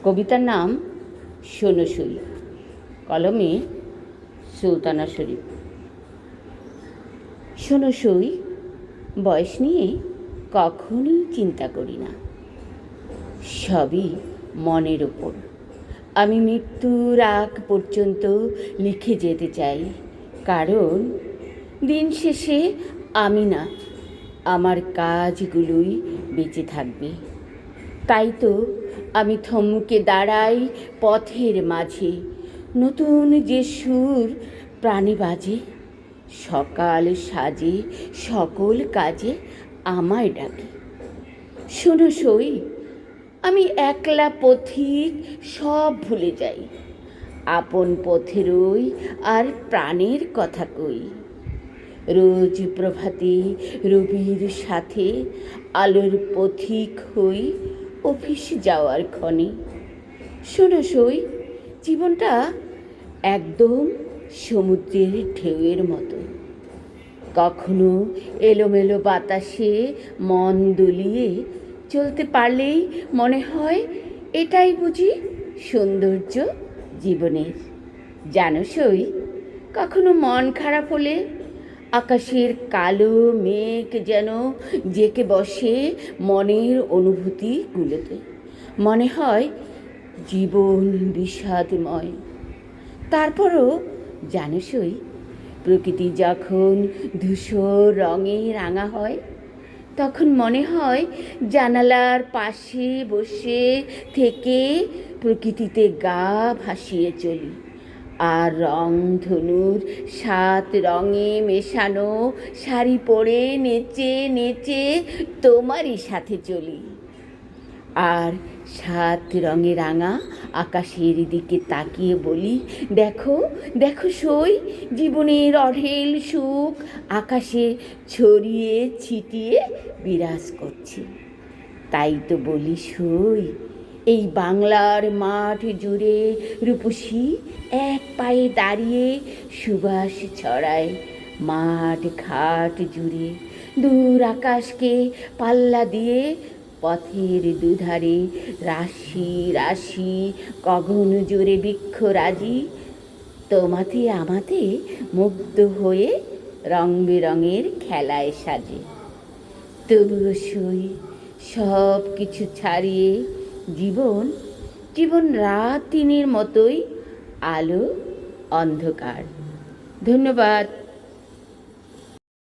কবিতার নাম সোনসই, কলমে সুলতানা শরীফ। সোনসই, বয়স নিয়ে কখনোই চিন্তা করি না, সবই মনের ওপর। আমি মৃত্যুর আগ পর্যন্ত লিখে যেতে চাই, কারণ দিন শেষে আমি না, আমার কাজগুলোই বেঁচে থাকবে। তাই তো আমি থমকে দাঁড়াই পথের মাঝে, নতুন যে সুর প্রাণে বাজে, সকাল সাজে সকল কাজে আমায় ডাকে। সোনসই, আমি একলা পথিক, সব ভুলে যাই, আপন পথেরই আর প্রাণের কথা কই। রোজ প্রভাতে রবির সাথে আলোর পথিক হই অফিস যাওয়ার ক্ষণে। সোনসই, জীবনটা একদম সমুদ্রের ঢেউয়ের মতো, কখনো এলোমেলো বাতাসে মন দুলিয়ে চলতে পারলেই মনে হয় এটাই বুঝি সৌন্দর্য জীবনের। জানো সই, কখনো মন খারাপ হলে আকাশের কালো মেঘ যেন জেঁকে বসে মনের অনুভূতিগুলোতে, মনে হয় জীবন বিষাদময়। তারপরও জানো সই, প্রকৃতি যখন ধূসর রঙে রাঙা হয়, তখন মনে হয় জানালার পাশে বসে থেকে প্রকৃতিতে গা ভাসিয়ে চলি, আর রংধনুর 7 রঙে মেশানো শাড়ি পরে নেচে নেচে তোমারই সাথে চলি। আর 7 রঙে রাঙা আকাশের দিকে তাকিয়ে বলি, দেখো দেখো সই, জীবনের অঢেল সুখ আকাশে ছড়িয়ে ছিটিয়ে বিরাজ করছে। তাই তো বলি সই, এই বাংলার মাঠ জুড়ে রূপসী এক পায়ে দাঁড়িয়ে সুবাস ছড়ায়। মাঠ ঘাট জুড়ে দূর আকাশকে পাল্লা দিয়ে পথের দুধারে রাশি রাশি গগন জুড়ে বৃক্ষরাজি তোমাতে আমাতে মুগ্ধ হয়ে রং বেরঙের খেলায় সাজে। তবুও সই, সব কিছু ছাড়িয়ে জীবন জীবন রাত দিনের মতোই আলো অন্ধকার। ধন্যবাদ।